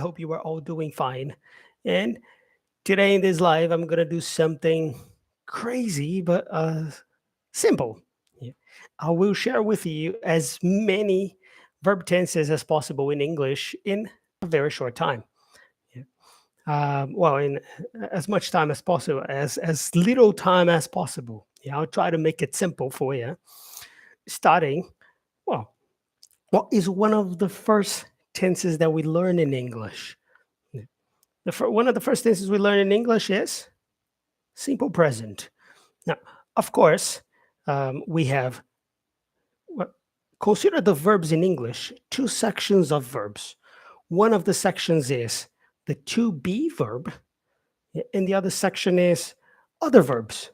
hope you are all doing fine. And today in this live, I'm gonna do something crazy but simple. Yeah. I will share with you as many verb tenses as possible in English in a very short time. Yeah. Well, in as much time as possible, as little time as possible. Yeah, I'll try to make it simple for you. Starting, well, what is one of the first tenses that we learn in English? Yeah. One of the first tenses we learn in English is simple present. Now, of course, we have what consider the verbs in English, two sections of verbs. One of the sections is the to be verb, and the other section is other verbs.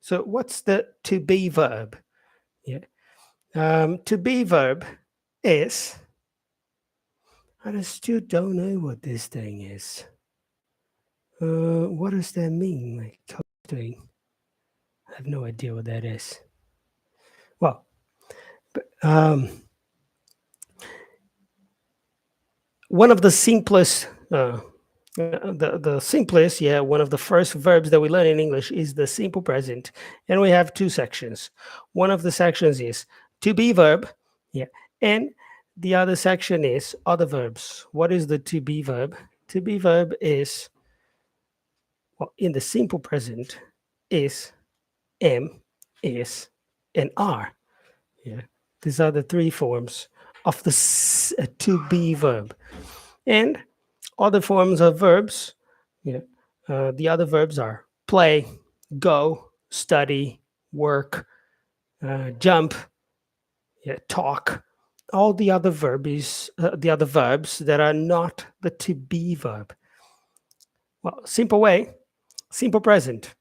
So, what's the to be verb? Yeah. To be verb is, I still don't know what this thing is. What does that mean? Like coding? I have no idea what that is. Well, one of the simplest, the simplest, yeah, one of the first verbs that we learn in English is the simple present, and we have two sections. One of the sections is to be verb, yeah, and the other section is other verbs. What is the to be verb? To be verb is, well, in the simple present, is, am, is, and are. Yeah, these are the three forms of the to be verb. And other forms of verbs, yeah, the other verbs are play, go, study, work, jump, yeah, talk. All the other verbs that are not the to be verb. Well, simple way, simple present.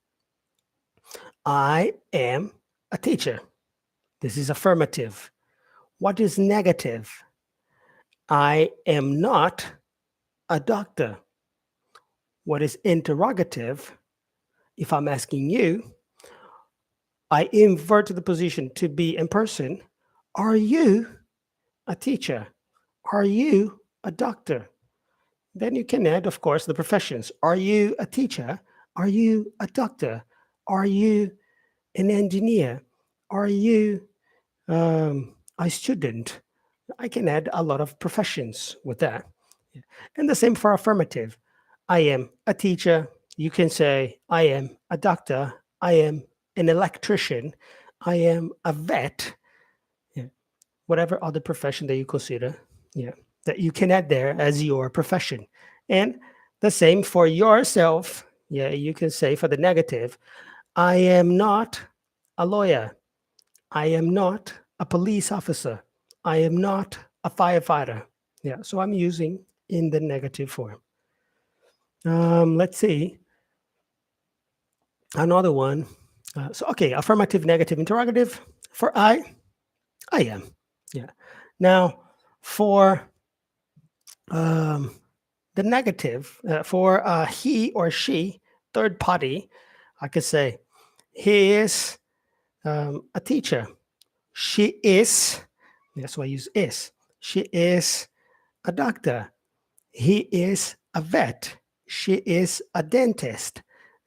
I am a teacher. This is affirmative. What is negative? I am not a doctor. What is interrogative? If I'm asking you, I invert the position to be in person. Are you a teacher? Are you a doctor? Then you can add, of course, the professions. Are you a teacher? Are you a doctor? Are you an engineer? Are you a student? I can add a lot of professions with that. And the same for affirmative. I am a teacher. You can say, I am a doctor. I am an electrician. I am a vet. Yeah. Whatever other profession that you consider, yeah, that you can add there as your profession. And the same for yourself. Yeah, you can say for the negative, I am not a lawyer. I am not a police officer. I am not a firefighter. Yeah, so I'm using in the negative form. Let's see another one. Okay, affirmative, negative, interrogative. For I am. Yeah. Now, for the negative, for he or she, third party, I could say he is a teacher. She is, that's why I use is. She is a doctor. He is a vet. She is a dentist.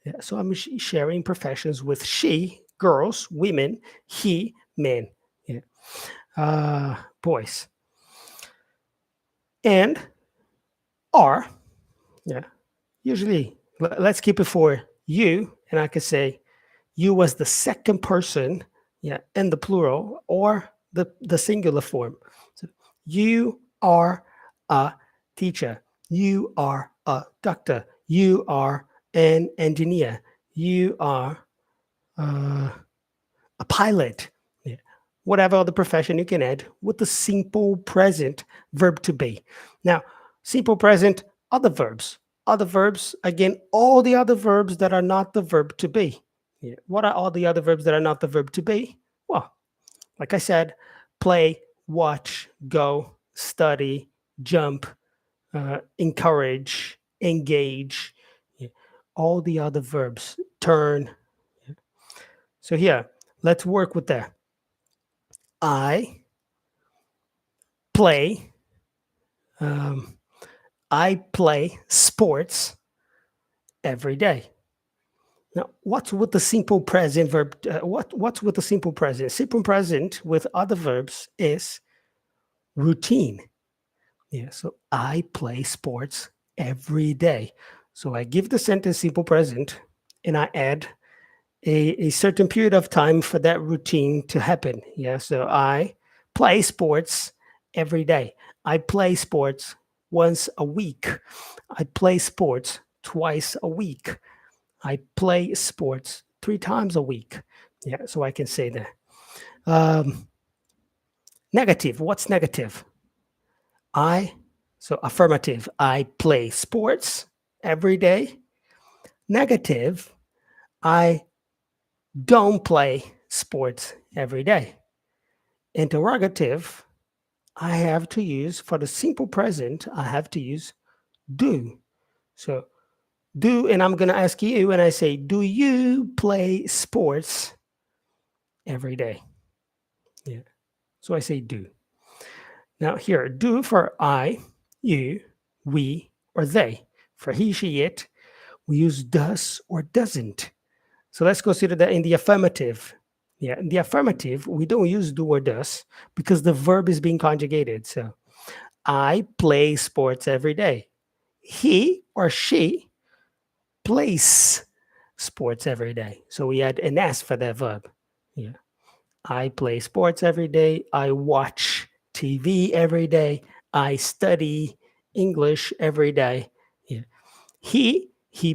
Yeah, so I'm sharing professions with she, girls, women, he, men, yeah, boys. And are, yeah, usually let's keep it for you. And I could say you was the second person, yeah, in the plural or the singular form. So you are a teacher. You are a doctor. You are an engineer. You are a pilot. Yeah. Whatever other profession you can add with the simple present verb to be. Now, simple present, other verbs. Other verbs, again, all the other verbs that are not the verb to be. Yeah. What are all the other verbs that are not the verb to be? Well, like I said, play, watch, go, study, jump, encourage, engage, yeah. All the other verbs, turn. Yeah. So here, let's work with that. I play, um, I play sports every day. Now, what's with the simple present verb? What's with the simple present? Simple present with other verbs is routine. Yeah, so I play sports every day. So I give the sentence simple present and I add a certain period of time for that routine to happen. Yeah, so I play sports every day. I play sports once a week. I play sports twice a week. I play sports 3 times a week. Yeah, so I can say that. Um, Negative. What's negative? I, so affirmative. I play sports every day. Negative. I don't play sports every day. Interrogative. I have to use, for the simple present, I have to use do. So do, and I'm going to ask you, and I say, do you play sports every day? Yeah. So I say do. Now here, do for I, you, we, or they. For he, she, it, we use does or doesn't. So let's consider that in the affirmative. Yeah, in the affirmative, we don't use do or does because the verb is being conjugated. So I play sports every day. He or she plays sports every day. So we add an S for that verb. Yeah. I play sports every day. I watch TV every day. I study English every day. Yeah. He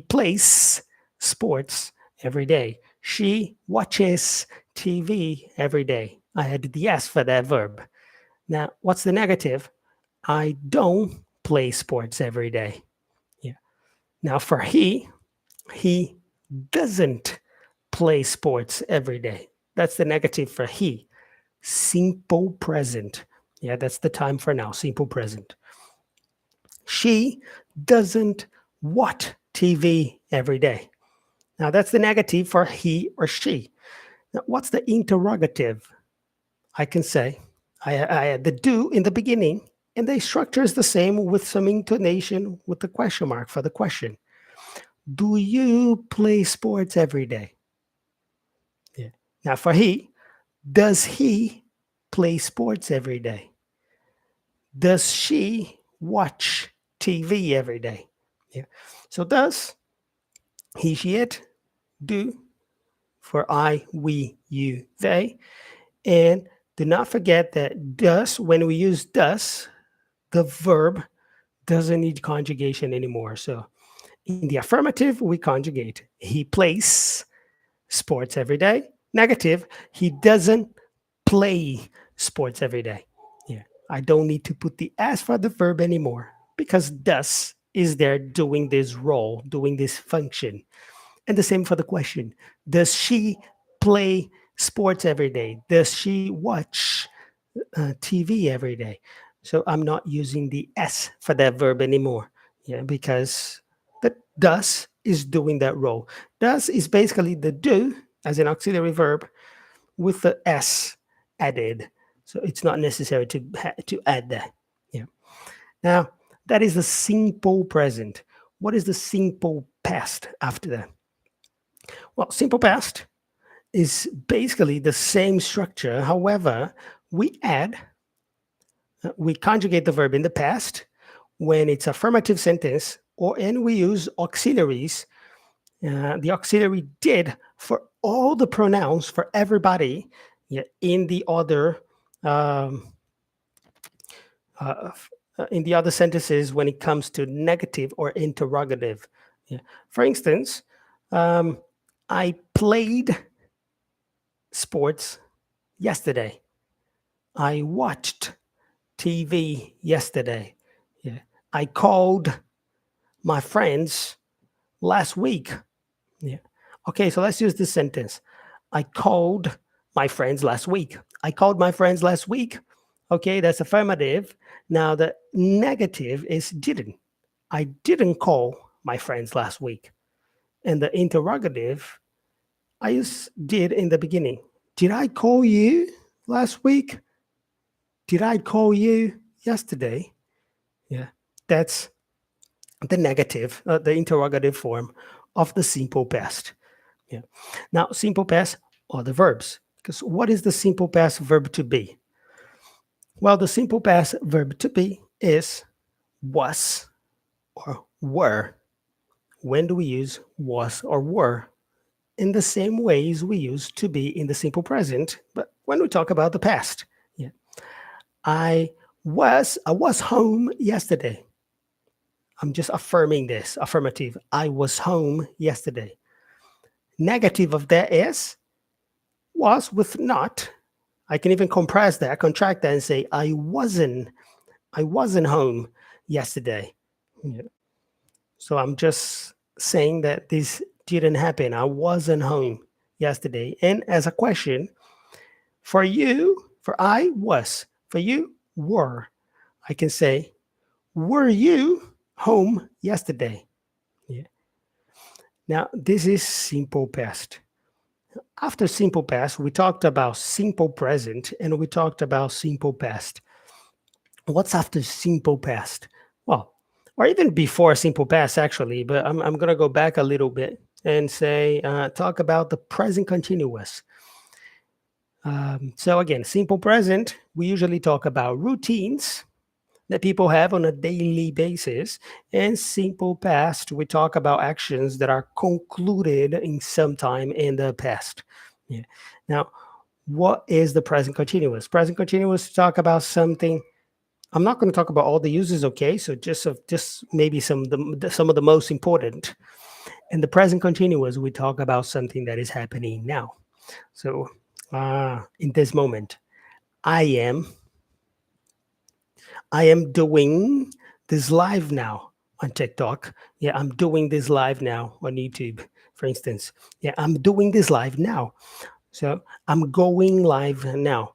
plays sports every day. She watches TV every day. I had the S for that verb. Now, what's the negative? I don't play sports every day. Yeah. Now, for he doesn't play sports every day. That's the negative for he. Simple present. Yeah, that's the time for now. Simple present. She doesn't watch TV every day. Now, that's the negative for he or she. Now, what's the interrogative? I can say, I had the do in the beginning, and the structure is the same with some intonation with the question mark for the question. Do you play sports every day? Yeah. Now, for he, does he play sports every day? Does she watch TV every day? Yeah. So, does he, she, it, do for I, we, you, they. And do not forget that does, when we use does, the verb doesn't need conjugation anymore. So in the affirmative, we conjugate. He plays sports every day. Negative, he doesn't play sports every day. Yeah. I don't need to put the S for the verb anymore because does is there doing this role, doing this function. And the same for the question. Does she play sports every day? Does she watch TV every day? So I'm not using the S for that verb anymore. Yeah, because the does is doing that role. Does is basically the do as an auxiliary verb with the S added. So it's not necessary to add that. Yeah. Now that is the simple present. What is the simple past after that? Well, simple past is basically the same structure. However, we conjugate the verb in the past when it's affirmative sentence, and we use auxiliaries. The auxiliary did for all the pronouns for everybody. Yeah, um, uh, in the other sentences when it comes to negative or interrogative. Yeah. For instance, um, I played sports yesterday. I watched TV yesterday. Yeah. I called my friends last week. Yeah. Okay, so let's use this sentence. I called my friends last week. I called my friends last week. Okay, that's affirmative. Now the negative is didn't. I didn't call my friends last week. And the interrogative, I just did in the beginning. Did I call you last week? Did I call you yesterday? Yeah, that's the negative, the interrogative form of the simple past. Yeah. Now, simple past are the verbs. Because what is the simple past verb to be? Well, the simple past verb to be is was or were. When do we use was or were? In the same ways we use to be in the simple present, but when we talk about the past. Yeah. I was home yesterday. I'm just affirming this. Affirmative. I was home yesterday. Negative of that is was with not. I can even compress that, contract that, and say I wasn't home yesterday. Yeah. So I'm just saying that this didn't happen. I wasn't home yesterday. And as a question, for you, for I was, for you were, I can say, were you home yesterday? Yeah. Now, this is simple past. After simple past, we talked about simple present and we talked about simple past. What's after simple past? Well, or even before simple past, actually, but I'm going to go back a little bit and say, talk about the present continuous. So, again, simple present, we usually talk about routines that people have on a daily basis. And simple past, we talk about actions that are concluded in some time in the past. Yeah. Now, what is the present continuous? Present continuous talk about something. I'm not going to talk about all the uses, okay? So just maybe some of the most important. In the present continuous, we talk about something that is happening now. So in this moment, I am I am doing this live now on TikTok. Yeah, I'm doing this live now on YouTube, for instance. Yeah, I'm doing this live now. So I'm going live now.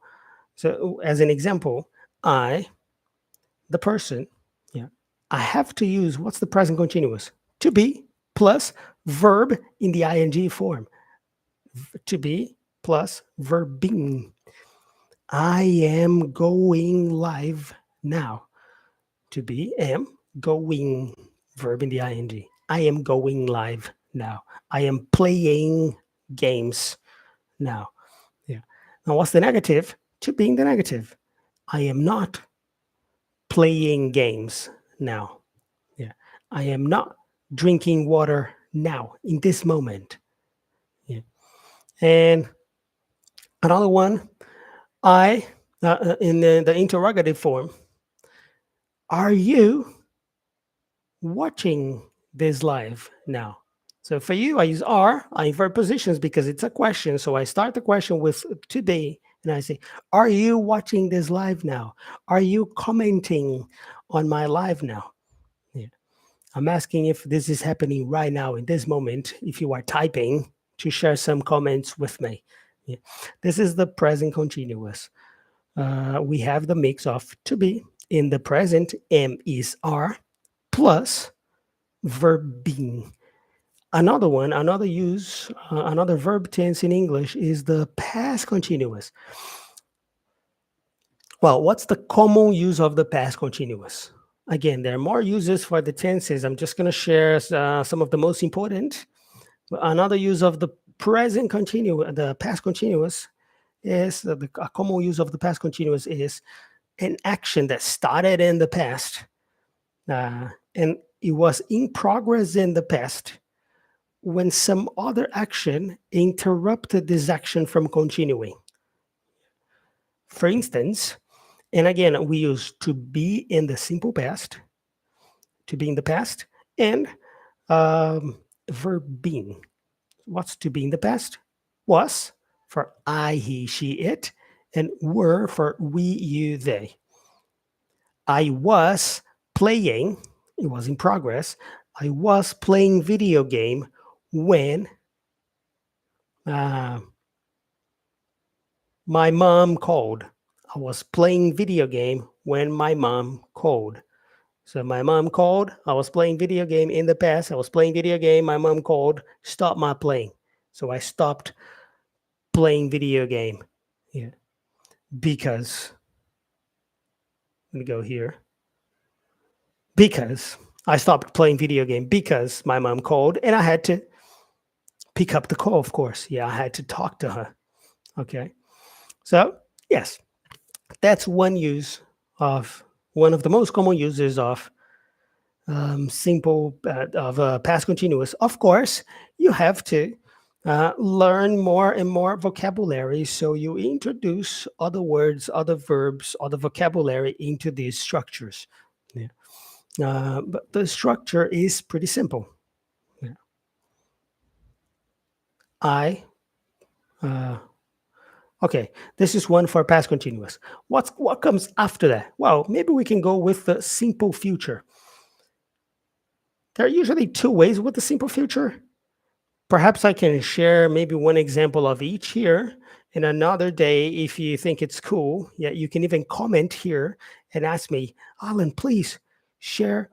So as an example, the person, yeah, I have to use what's the present continuous? To be plus verb in the ing form. To be plus verb being. I am going live now. To be am going verb in the ing. I am going live now. I am playing games now. Yeah. Now what's the negative? To being the negative. I am not playing games now. Yeah. I am not drinking water now in this moment. Yeah. And another one, I in the interrogative form, are you watching this live now? So for you, I use are, I invert positions because it's a question. So I start the question with today and I say, are you watching this live now? Are you commenting on my live now? Yeah. I'm asking if this is happening right now in this moment, if you are typing to share some comments with me. Yeah. This is the present continuous. We have the mix of to be in the present, am is are, plus verb being. Another one, another use, another verb tense in English is the past continuous. Well, what's the common use of the past continuous? Again, there are more uses for the tenses. I'm just going to share some of the most important. Another use of the present continuous, the past continuous, is a common use of the past continuous is an action that started in the past and it was in progress in the past when some other action interrupted this action from continuing. For instance, and again, we use to be in the simple past, to be in the past, and verb being. What's to be in the past? Was for I, he, she, it, and were for we, you, they. I was playing, it was in progress. I was playing video game when uh, my mom called. I was playing video game when my mom called. So my mom called. I was playing video game in the past. I was playing video game. My mom called. Stop my playing. So I stopped playing video game. Yeah. Because let me go here. Because I stopped playing video game because my mom called and I had to pick up the call, of course. Yeah, I had to talk to her. Okay. So, yes, that's one of the most common uses of simple of past continuous. Of course, you have to learn more and more vocabulary. So you introduce other words, other verbs, other vocabulary into these structures. Yeah. But the structure is pretty simple. Yeah. I. Okay, this is one for past continuous. What comes after that? Well, maybe we can go with the simple future. There are usually two ways with the simple future. Perhaps I can share maybe one example of each here. And another day, if you think it's cool, yeah, you can even comment here and ask me, Alan, please share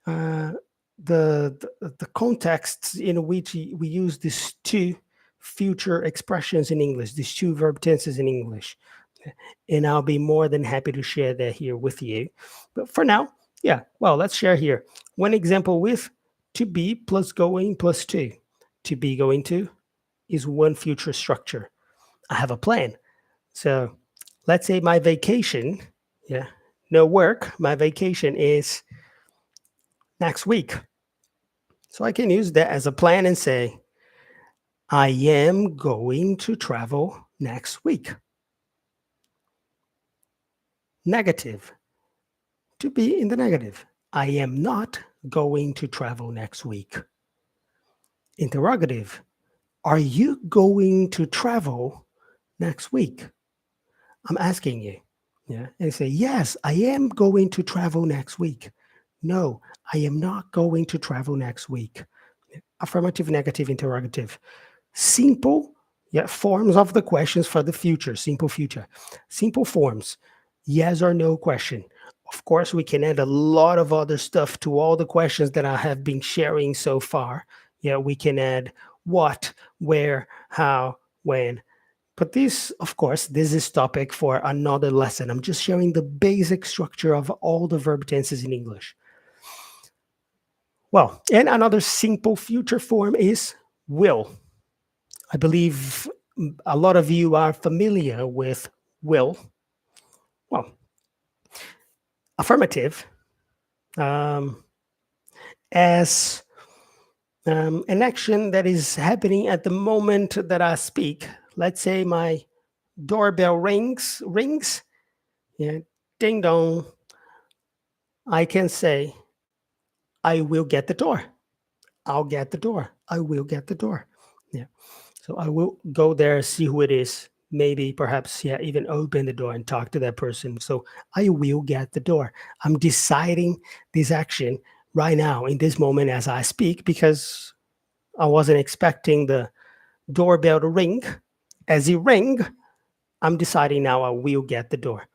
uh, the contexts in which we use these two future expressions in English, these two verb tenses in English. And I'll be more than happy to share that here with you. But for now, yeah, well, let's share here. One example with to be plus going plus to. To be going to is one future structure. I have a plan. So let's say my vacation, yeah, no work, my vacation is next week. So I can use that as a plan and say, I am going to travel next week. Negative, to be in the negative. I am not going to travel next week. Interrogative, are you going to travel next week? I'm asking you. Yeah. And say, yes, I am going to travel next week. No, I am not going to travel next week. Affirmative, negative, interrogative. Simple, yeah, forms of the questions for the future, simple future. Simple forms, yes or no question. Of course, we can add a lot of other stuff to all the questions that I have been sharing so far. Yeah, we can add what, where, how, when. But this, of course, this is topic for another lesson. I'm just sharing the basic structure of all the verb tenses in English. Well, and another simple future form is will. I believe a lot of you are familiar with will. Well, affirmative um, as an action that is happening at the moment that I speak. Let's say my doorbell rings, yeah, ding dong. I can say, I will get the door. I'll get the door. I will get the door. Yeah. So I will go there, see who it is, maybe perhaps, yeah, even open the door and talk to that person. So I will get the door. I'm deciding this action right now in this moment as I speak because I wasn't expecting the doorbell to ring. As it rang, I'm deciding now I will get the door.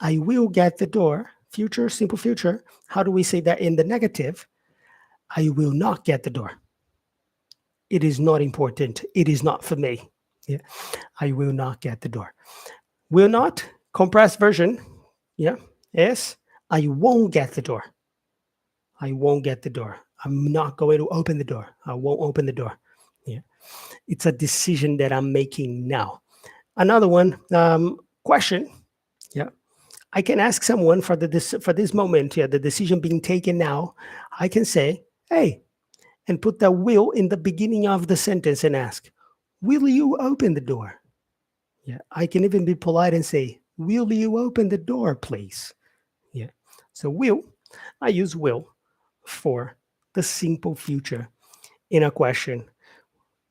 I will get the door. Future, simple future. How do we say that in the negative? I will not get the door. It is not important. It is not for me. Yeah. I will not get the door. Will not, compressed version, yeah, is I won't get the door. I won't get the door. I'm not going to open the door. I won't open the door. Yeah. It's a decision that I'm making now. Another one, question. Yeah. I can ask someone for for this moment, yeah, the decision being taken now. I can say, hey, and put the will in the beginning of the sentence and ask, will you open the door? Yeah, I can even be polite and say, will you open the door, please? Yeah, so will, I use will for the simple future in a question.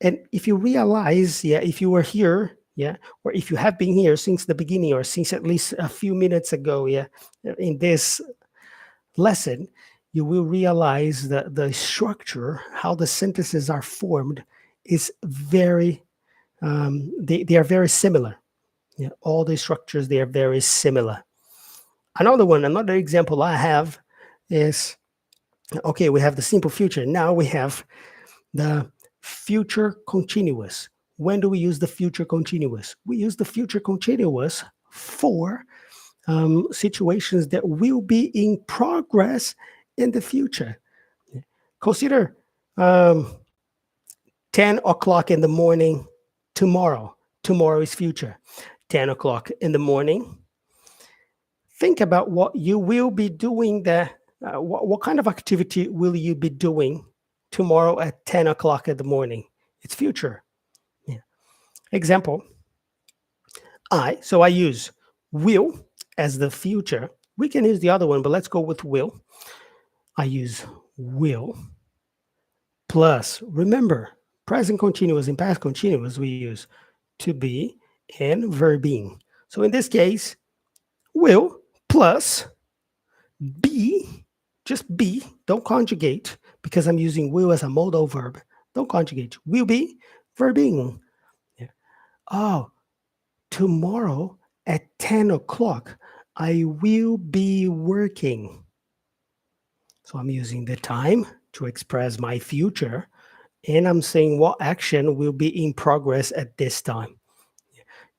And if you realize, yeah, if you were here, yeah, or if you have been here since the beginning or since at least a few minutes ago, yeah, in this lesson, you will realize that the structure, how the sentences are formed, is very, they are very similar. Yeah, all the structures, they are very similar. Another one, another example I have is, okay, we have the simple future. Now we have the future continuous. When do we use the future continuous? We use the future continuous for situations that will be in progress in the future. Consider um, 10 o'clock in the morning tomorrow. Tomorrow is future. 10 o'clock in the morning. Think about what you will be doing there. What kind of activity will you be doing tomorrow at 10 o'clock in the morning? It's future. Yeah. Example, I use will as the future. We can use the other one, but let's go with will. I use will plus, remember, present continuous and past continuous, we use to be and verb being. So in this case, will plus be, just be, don't conjugate because I'm using will as a modal verb. Don't conjugate. Will be, verb being. Yeah. Oh, tomorrow at 10 o'clock, I will be working. So I'm using the time to express my future, and I'm saying what action will be in progress at this time.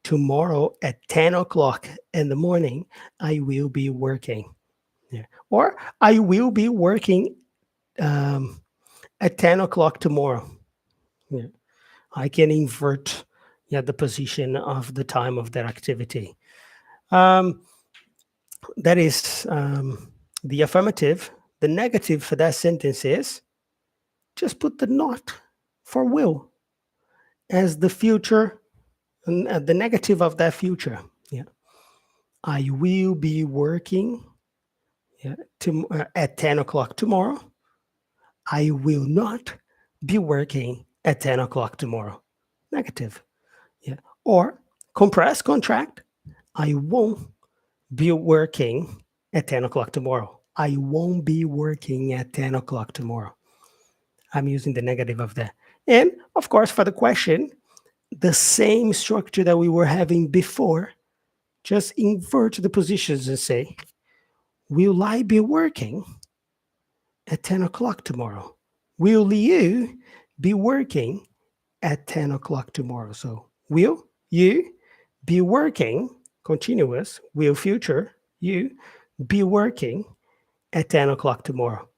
Tomorrow at 10 o'clock in the morning, I will be working. Yeah. Or I will be working um, at 10 o'clock tomorrow. Yeah. I can invert the position of the time of that activity. Um, that is the affirmative. The negative for that sentence is just put the not for will as the future, the negative of that future. Yeah. I will be working at 10 o'clock tomorrow. I will not be working at 10 o'clock tomorrow. Negative. Yeah. Or compress, contract. I won't be working at 10 o'clock tomorrow. I won't be working at 10 o'clock tomorrow. I'm using the negative of that. And of course, for the question, the same structure that we were having before, just invert the positions and say, will I be working at 10 o'clock tomorrow? Will you be working at 10 o'clock tomorrow? So, will you be working, continuous, will future, you be working at 10 o'clock tomorrow?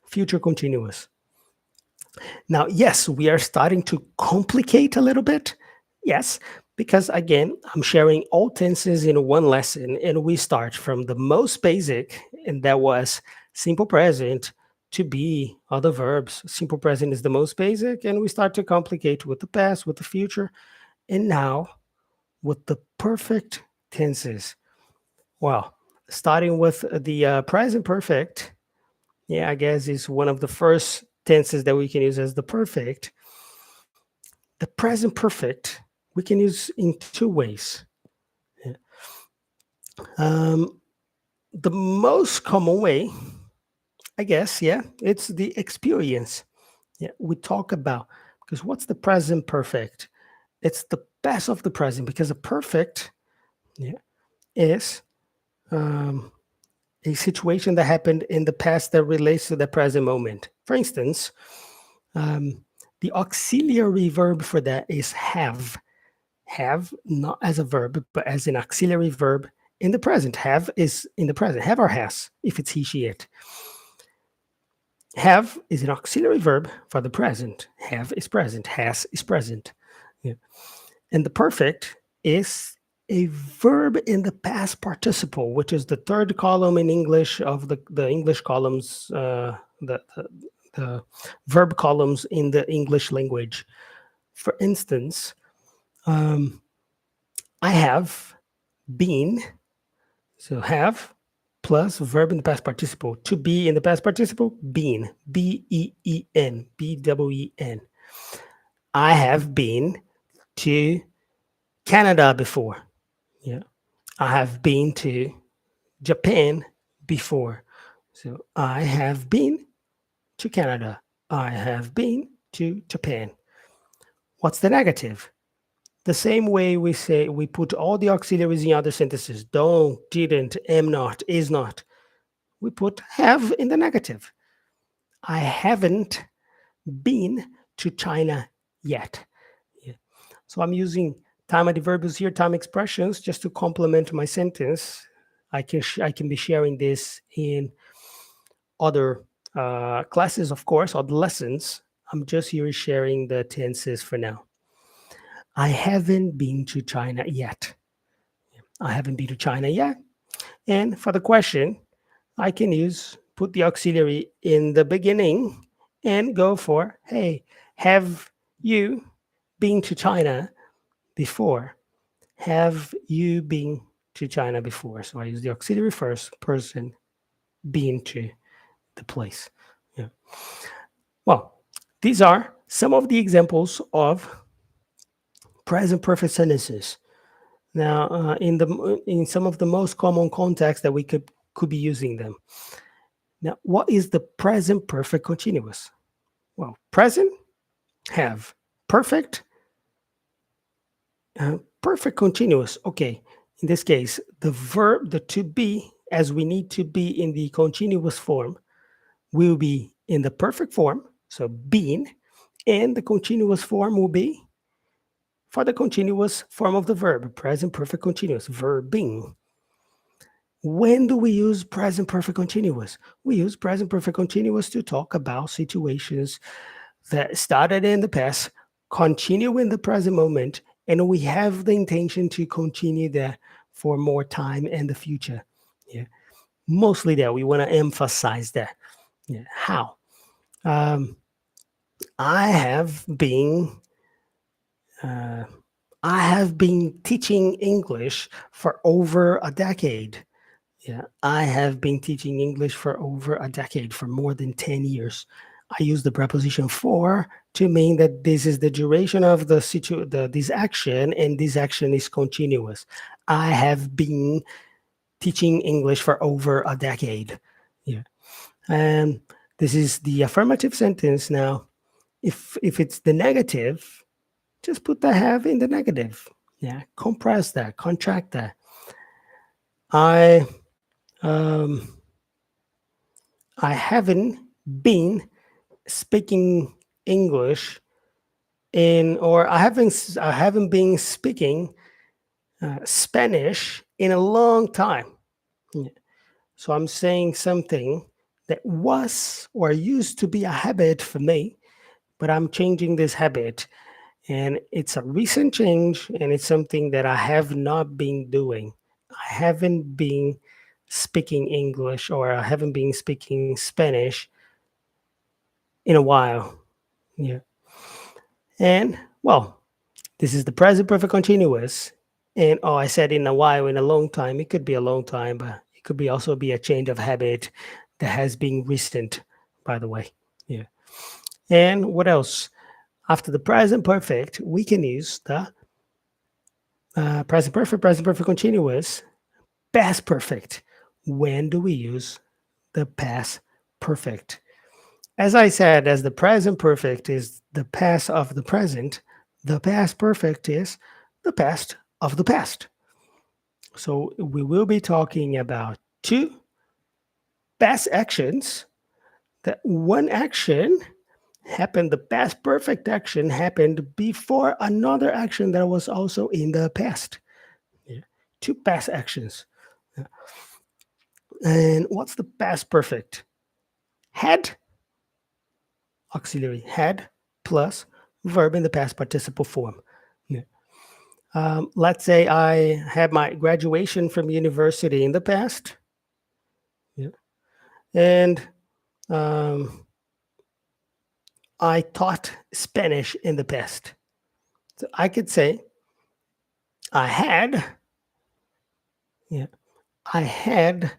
Future continuous. Now, yes, we are starting to complicate a little bit. Yes, because again, I'm sharing all tenses in one lesson, and we start from the most basic, and that was simple present, to be, other verbs. Simple present is the most basic, and we start to complicate with the past, with the future, and now with the perfect tenses. Well, starting with the present perfect, I guess is one of the first tenses that we can use as the perfect. The present perfect we can use in two ways. Yeah. The most common way, I guess, it's the experience. Yeah, we talk about, because what's the present perfect? It's the best of the present, because a perfect is a situation that happened in the past that relates to the present moment. For instance, the auxiliary verb for that is have. Have, not as a verb, but as an auxiliary verb in the present. Have is in the present. Have or has, if it's he, she, it. Have is an auxiliary verb for the present. Have is present. Has is present. Yeah. And the perfect is a verb in the past participle, which is the third column in English of the English columns, the verb columns in the English language. For instance, I have been, so have plus verb in the past participle. To be in the past participle, been, B-E-E-N, B-E-E-N. I have been to Canada before. Yeah. I have been to Japan before. So I have been to Canada. I have been to Japan. What's the negative? The same way we say we put all the auxiliaries in other sentences, don't, didn't, am not, is not. We put have in the negative. I haven't been to China yet. Yeah. So I'm using time adverbials here, time expressions, just to complement my sentence. I can be sharing this in other classes, of course, or the lessons. I'm just here sharing the tenses for now. I haven't been to China yet. I haven't been to China yet. And for the question, I can put the auxiliary in the beginning and go for, hey, have you been to China before? Have you been to China before? So I use the auxiliary first person, been to the place. Yeah. Well, these are some of the examples of present perfect sentences. Now, in some of the most common contexts that we could be using them. Now, what is the present perfect continuous? Well, present, have, perfect, perfect continuous. Okay, in this case, the verb, the to be, as we need to be in the continuous form, will be in the perfect form, so being, and the continuous form will be for the continuous form of the verb, present perfect continuous, verb being. When do we use present perfect continuous? We use present perfect continuous to talk about situations that started in the past, continue in the present moment, and we have the intention to continue that for more time in the future. Yeah, mostly that we want to emphasize that. Yeah, how? Um, I have been uh, I have been teaching English for over a decade. Yeah, I have been teaching English for over a decade, for more than 10 years. I use the preposition for to mean that this is the duration of this action, and this action is continuous. I have been teaching English for over a decade. Yeah. And this is the affirmative sentence. Now, if it's the negative, just put the have in the negative. Yeah, compress that, contract that. I um, I haven't been speaking English or I haven't been speaking Spanish in a long time. Yeah. So I'm saying something that was or used to be a habit for me, but I'm changing this habit, and it's a recent change, and it's something that I have not been doing. I haven't been speaking English, or I haven't been speaking Spanish in a while. Yeah. And well, this is the present perfect continuous. And I said in a while, in a long time. It could be a long time, but it could be also be a change of habit that has been recent, by the way. Yeah. And what else? After the present perfect, we can use the present perfect continuous, past perfect. When do we use the past perfect? As I said, as the present perfect is the past of the present, the past perfect is the past of the past. So we will be talking about two past actions. That one action happened, the past perfect action happened before another action that was also in the past. Yeah. Two past actions. Yeah. And what's the past perfect? Had, auxiliary, had plus verb in the past participle form. Yeah. Let's say I had my graduation from university in the past. Yeah. And um, I taught Spanish in the past. So I could say I had, yeah, I had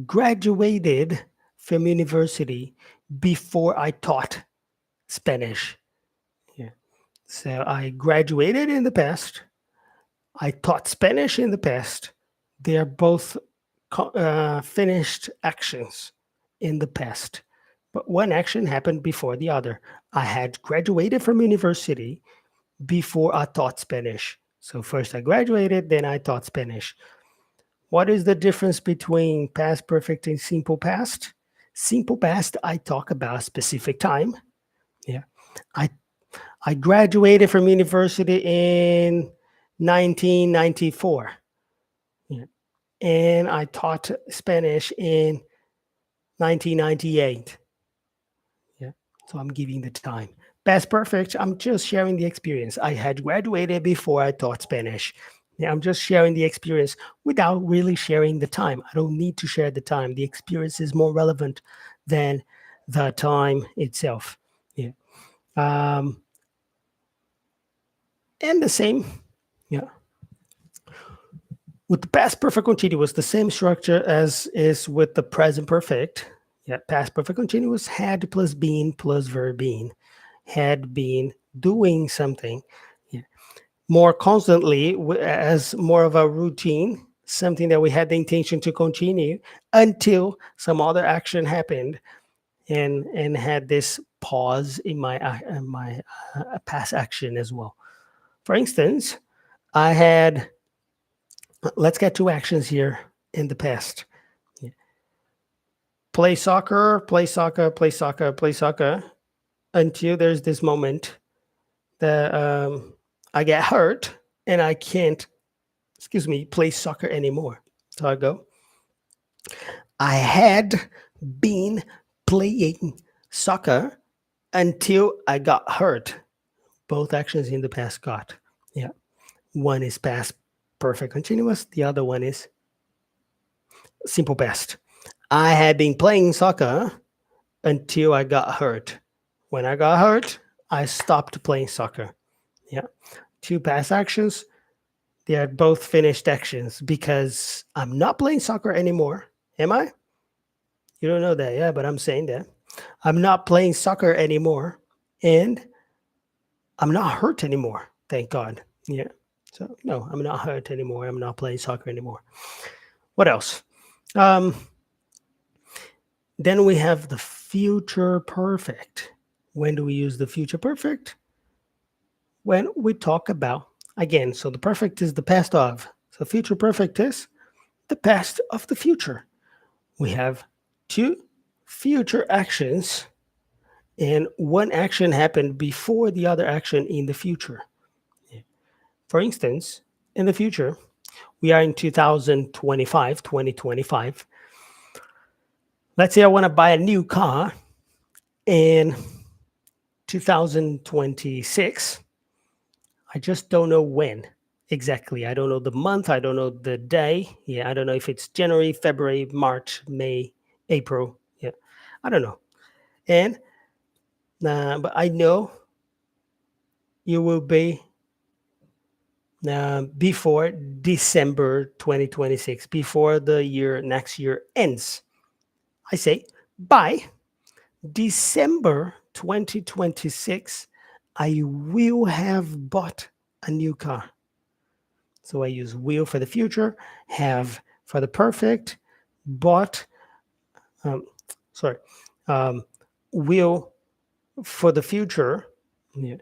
graduated from university before I taught Spanish. Yeah. So I graduated in the past. I taught Spanish in the past. They are both finished actions in the past, but one action happened before the other. I had graduated from university before I taught Spanish. So first I graduated, then I taught Spanish. What is the difference between past perfect and simple past? Simple past, I talk about a specific time. Yeah. I I graduated from university in 1994. Yeah. And I taught Spanish in 1998. Yeah. So I'm giving the time. Past perfect, I'm just sharing the experience. I had graduated before I taught Spanish. Yeah, I'm just sharing the experience without really sharing the time. I don't need to share the time. The experience is more relevant than the time itself. Yeah. Um, and the same, yeah. With the past perfect continuous, the same structure as is with the present perfect. Yeah, past perfect continuous, had plus been plus verb being. Had been doing something. Yeah. More constantly as more of a routine, something that we had the intention to continue until some other action happened and had this pause in my past action as well. For instance, I had, let's get two actions here in the past. Yeah. Play soccer, play soccer, play soccer, play soccer until there's this moment that I get hurt and I can't, excuse me, play soccer anymore. So I go, I had been playing soccer until I got hurt. Both actions in the past got. Yeah. One is past perfect continuous, the other one is simple past. I had been playing soccer until I got hurt. When I got hurt, I stopped playing soccer. Yeah. Two past actions, they are both finished actions because I'm not playing soccer anymore. Am I? You don't know that, yeah, but I'm saying that. I'm not playing soccer anymore and I'm not hurt anymore. Thank God. Yeah. So, no, I'm not hurt anymore. I'm not playing soccer anymore. What else? Um, then we have the future perfect. When do we use the future perfect? When we talk about, again, so the perfect is the past of. So future perfect is the past of the future. We have two future actions, and one action happened before the other action in the future. For instance, in the future, we are in 2025, 2025. Let's say I want to buy a new car in 2026. I just don't know when exactly. I don't know the month. I don't know the day. Yeah, I don't know if it's January, February, March, May, April. Yeah, I don't know. And but I know you will be before December 2026, before the year next year ends. I say by December 2026, I will have bought a new car. So I use will for the future, have for the perfect, bought, um, sorry, um, will for the future, yeah,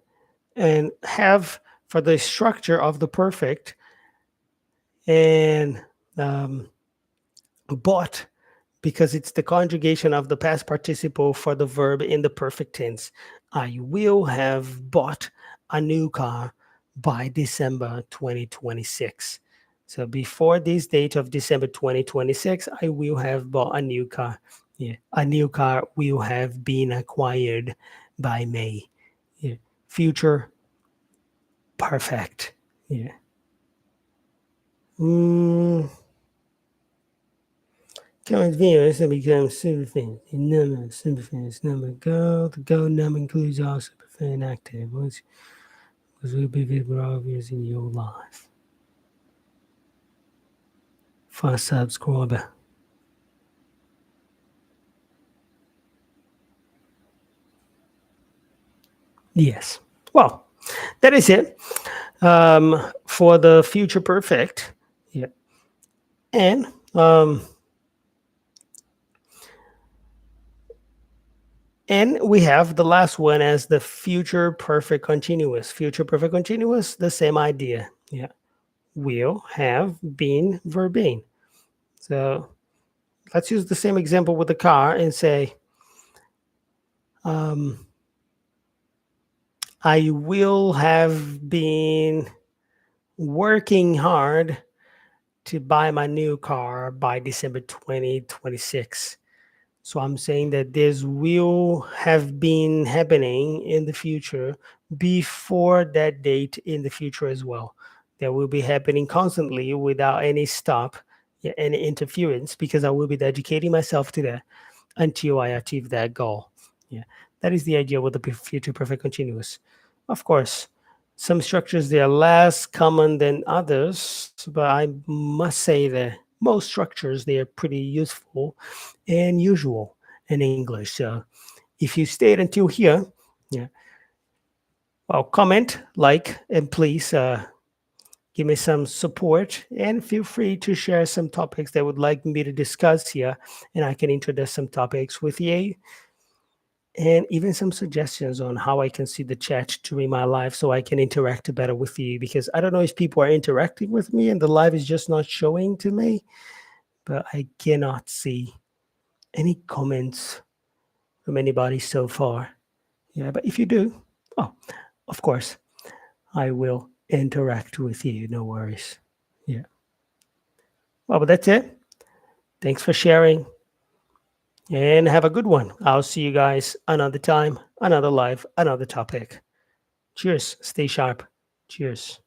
and have for the structure of the perfect, and bought because it's the conjugation of the past participle for the verb in the perfect tense. I will have bought a new car by December 2026. So before this date of December 2026, I will have bought a new car. Yeah, a new car will have been acquired by May. Yeah, future perfect. Yeah. Current viewers have become superfans. The number of superfans number go. The go number includes all superfan active, which will be visible all viewers in your life. For subscriber. Yes. Well, that is it for the future perfect. Yeah. And and we have the last one as the future perfect continuous. Future perfect continuous, the same idea. Yeah. Will have been verbing. So let's use the same example with the car and say, I will have been working hard to buy my new car by December 2026. So I'm saying that this will have been happening in the future before that date in the future as well. That will be happening constantly without any stop, yeah, any interference, because I will be dedicating myself to that until I achieve that goal. Yeah, that is the idea with the future perfect continuous. Of course, some structures they are less common than others, but I must say that most structures they are pretty useful and usual in English. So if you stayed until here, yeah, well, comment, like, and please give me some support and feel free to share some topics that would like me to discuss here, and I can introduce some topics with you and even some suggestions on how I can see the chat during my live so I can interact better with you, because I don't know if people are interacting with me and the live is just not showing to me, but I cannot see any comments from anybody so far. Yeah, but if you do, oh, of course, I will interact with you. No worries. Yeah. Well, but that's it. Thanks for sharing and have a good one. I'll see you guys another time, another live, another topic. Cheers. Stay sharp. Cheers.